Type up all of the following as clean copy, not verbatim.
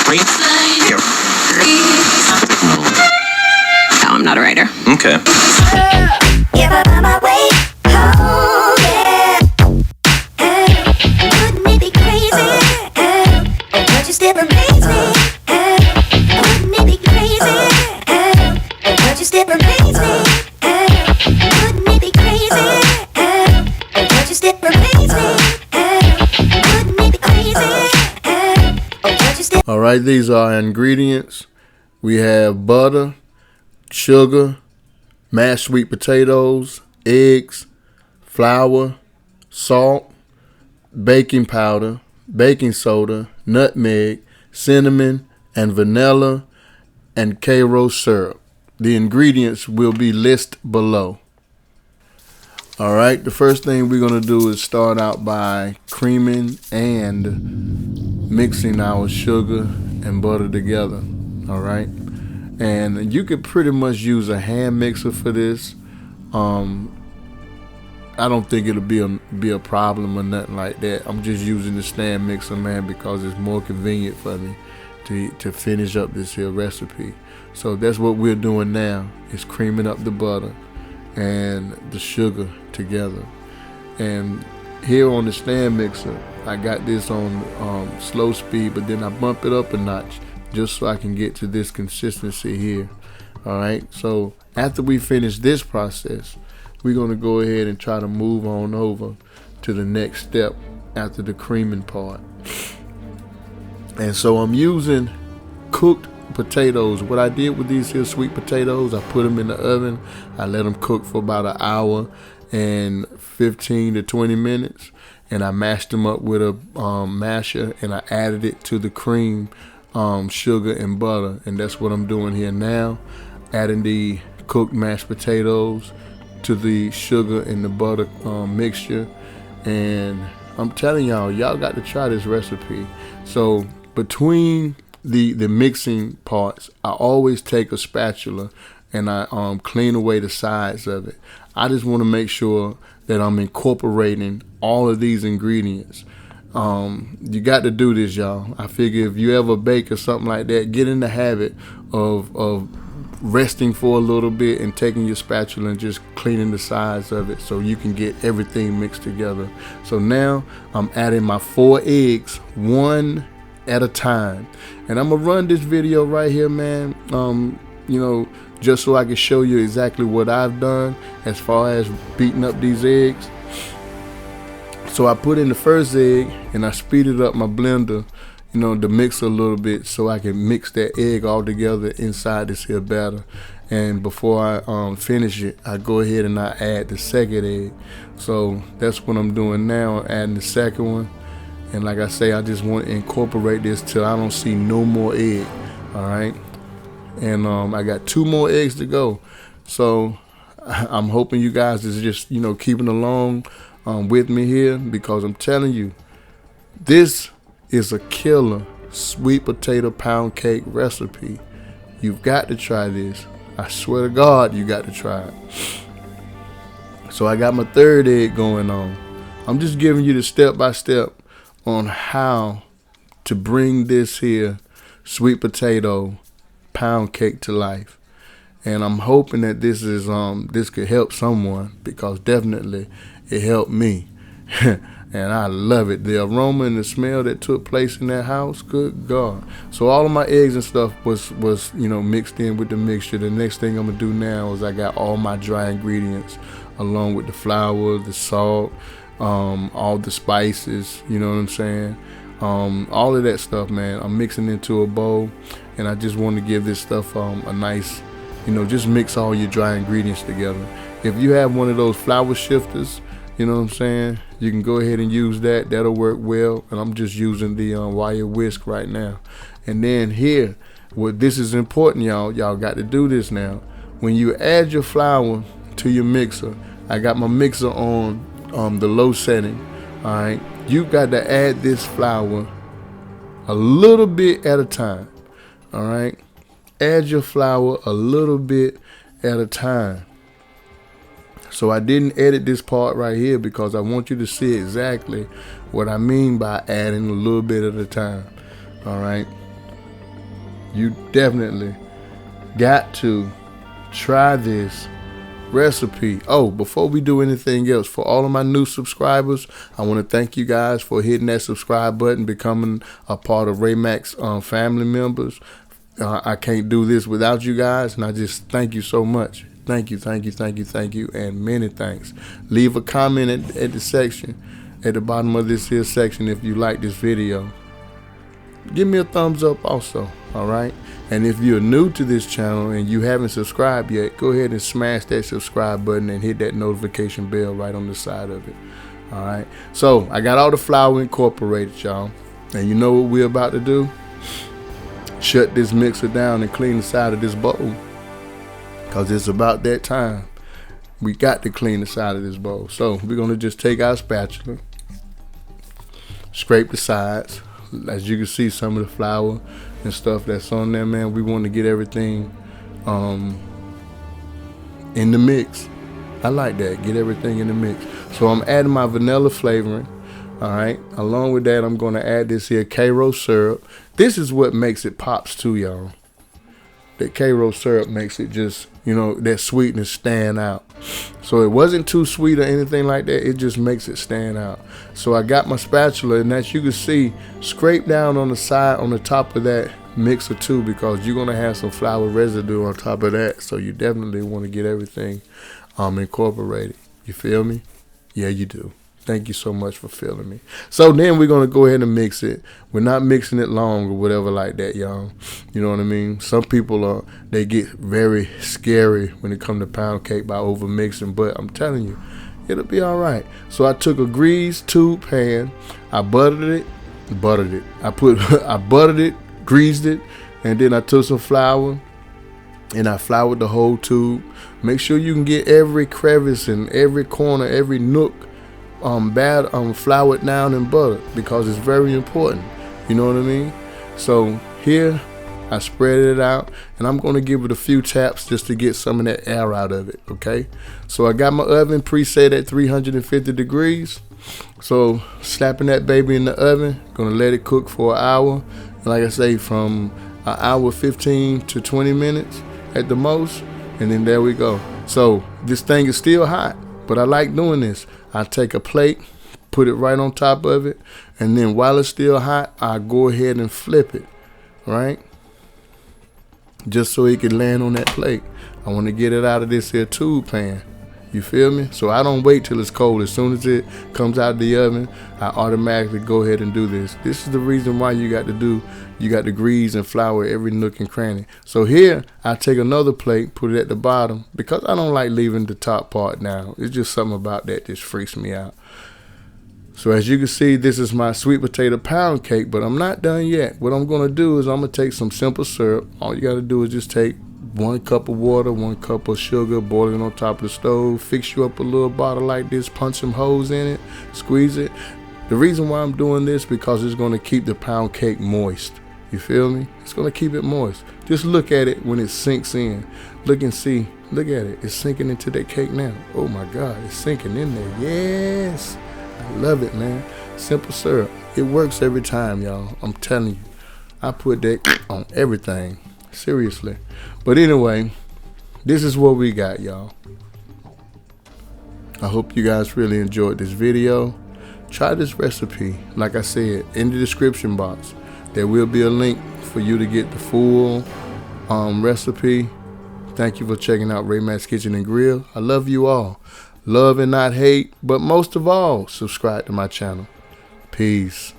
No, I'm not a writer. Okay. If I find my way home, yeah. Wouldn't it be crazy? Don't you still amaze me? Wouldn't it be crazy? Don't you still amaze me? Wouldn't it be crazy? Don't you still amaze me? Wouldn't it be crazy? Don't you still. All right, these are our ingredients. We have butter, sugar, mashed sweet potatoes, eggs, flour, salt, baking powder, baking soda, nutmeg, cinnamon, and vanilla, and Karo syrup. The ingredients will be listed below. All right, the first thing we're going to do is start out by creaming and mixing our sugar and butter together. All right, and you could pretty much use a hand mixer for this. I don't think it'll be a problem or nothing like that. I'm just using the stand mixer, man, because it's more convenient for me to finish up this here recipe. So that's what we're doing now, is creaming up the butter and the sugar together. And here on the stand mixer, I got this on slow speed, but then I bump it up a notch just so I can get to this consistency here. All right, so after we finish this process, we're going to go ahead and try to move on over to the next step after the creaming part. And so I'm using cooked potatoes. What I did with these here sweet potatoes, I put them in the oven. I let them cook for about an hour and 15 to 20 minutes. And I mashed them up with a masher, and I added it to the cream, sugar and butter. And that's what I'm doing here now, adding the cooked mashed potatoes to the sugar and the butter mixture. And I'm telling y'all got to try this recipe. So between the mixing parts, I always take a spatula and I clean away the sides of it. I just want to make sure that I'm incorporating all of these ingredients. You got to do this, y'all. I figure if you ever bake or something like that, get in the habit of resting for a little bit and taking your spatula and just cleaning the sides of it so you can get everything mixed together. So now I'm adding my 4 eggs, one at a time. And I'm gonna run this video right here, man, just so I can show you exactly what I've done as far as beating up these eggs. So I put in the first egg and I speeded up my blender, to mix a little bit so I can mix that egg all together inside this here batter. And before I finish it, I go ahead and I add the second egg. So that's what I'm doing now, adding the second one. And like I say, I just want to incorporate this till I don't see no more egg. All right. And I got 2 more eggs to go. So I'm hoping you guys is just, keeping along with me here, because I'm telling you, this is a killer sweet potato pound cake recipe. You've got to try this. I swear to God, you got to try it. So I got my third egg going on. I'm just giving you the step-by-step on how to bring this here sweet potato pound cake to life. And I'm hoping that this is this could help someone, because definitely it helped me. And I love it. The aroma and the smell that took place in that house, good God. So all of my eggs and stuff was mixed in with the mixture. The next thing I'm gonna do now is I got all my dry ingredients along with the flour, the salt, all the spices, you know what I'm saying? All of that stuff, man, I'm mixing into a bowl, and I just want to give this stuff a nice, just mix all your dry ingredients together. If you have one of those flour shifters, you know what I'm saying, you can go ahead and use that. That'll work well. And I'm just using the wire whisk right now. And then here, this is important, y'all got to do this now. When you add your flour to your mixer, I got my mixer on the low setting. All right, you got to add this flour a little bit at a time. All right, add your flour a little bit at a time. So I didn't edit this part right here because I want you to see exactly what I mean by adding a little bit at a time. All right. You definitely got to try this recipe. Oh, before we do anything else, for all of my new subscribers, I want to thank you guys for hitting that subscribe button, becoming a part of MACK'S family members. I can't do this without you guys, and I just thank you so much. Thank you, and many thanks. Leave a comment at the section, at the bottom of this here section, if you like this video. Give me a thumbs up also, all right? And if you're new to this channel and you haven't subscribed yet, go ahead and smash that subscribe button and hit that notification bell right on the side of it, all right? So I got all the flour incorporated, y'all. And you know what we're about to do? Shut this mixer down and clean the side of this bowl, because it's about that time. We got to clean the side of this bowl. So we're going to just take our spatula, scrape the sides. As you can see, some of the flour and stuff that's on there, man, we want to get everything in the mix. I like that, get everything in the mix. So I'm adding my vanilla flavoring, all right? Along with that, I'm going to add this here Karo syrup. This is what makes it pops too, y'all. That Karo syrup makes it just, you know, that sweetness stand out. So it wasn't too sweet or anything like that. It just makes it stand out. So I got my spatula, and as you can see, scrape down on the side, on the top of that mixer too, because you're going to have some flour residue on top of that. So you definitely want to get everything incorporated. You feel me? Yeah, you do. Thank you so much for feeling me. So then we're going to go ahead and mix it. We're not mixing it long or whatever like that, y'all. You know what I mean? Some people they get very scary when it comes to pound cake by over mixing, but I'm telling you, it'll be all right. So I took a greased tube pan. I buttered it. I buttered it, greased it, and then I took some flour and I floured the whole tube. Make sure you can get every crevice and every corner, every nook floured down and buttered, because it's very important. You know what I mean? So here I spread it out, and I'm going to give it a few taps just to get some of that air out of it, okay? So I got my oven preset at 350 degrees. So slapping that baby in the oven, going to let it cook for an hour. And like I say, from an hour 15 to 20 minutes at the most, and then there we go. So this thing is still hot, but I like doing this. I take a plate, put it right on top of it, and then while it's still hot, I go ahead and flip it, right? Just so it can land on that plate. I want to get it out of this here tube pan. You feel me? So I don't wait till it's cold. As soon as it comes out of the oven, I automatically go ahead and do this. This is the reason why you got to grease and flour every nook and cranny. So here, I take another plate, put it at the bottom, because I don't like leaving the top part down. It's just something about that just freaks me out. So as you can see, this is my sweet potato pound cake, but I'm not done yet. What I'm going to do is I'm going to take some simple syrup. All you got to do is just take 1 cup of water, 1 cup of sugar, boil it on top of the stove, fix you up a little bottle like this, punch some holes in it, squeeze it. The reason why I'm doing this, because it's going to keep the pound cake moist. You feel me? It's going to keep it moist. Just look at it when it sinks in. Look and see. Look at it. It's sinking into that cake now. Oh my God, it's sinking in there. Yes. I love it, man. Simple syrup. It works every time, y'all. I'm telling you. I put that on everything. Seriously. But anyway, this is what we got, y'all. I hope you guys really enjoyed this video. Try this recipe. Like I said, in the description box, there will be a link for you to get the full recipe. Thank you for checking out MACK'S Kitchen and Grill. I love you all. Love and not hate, but most of all, subscribe to my channel. Peace.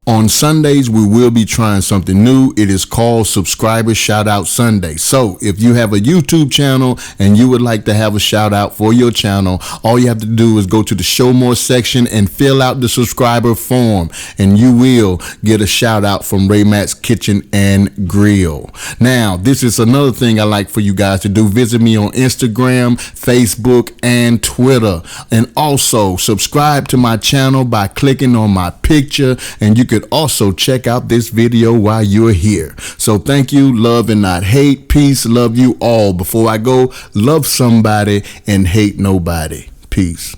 On Sundays, we will be trying something new. It is called Subscriber Shout Out Sunday. So if you have a YouTube channel and you would like to have a shout out for your channel, all you have to do is go to the Show More section and fill out the subscriber form, and you will get a shout out from Mack's Kitchen and Grill. Now, this is another thing I like for you guys to do. Visit me on Instagram, Facebook, and Twitter. And also subscribe to my channel by clicking on my picture, and you could also check out this video while you're here. So thank you, love and not hate. Peace, love you all. Before I go, love somebody and hate nobody. Peace.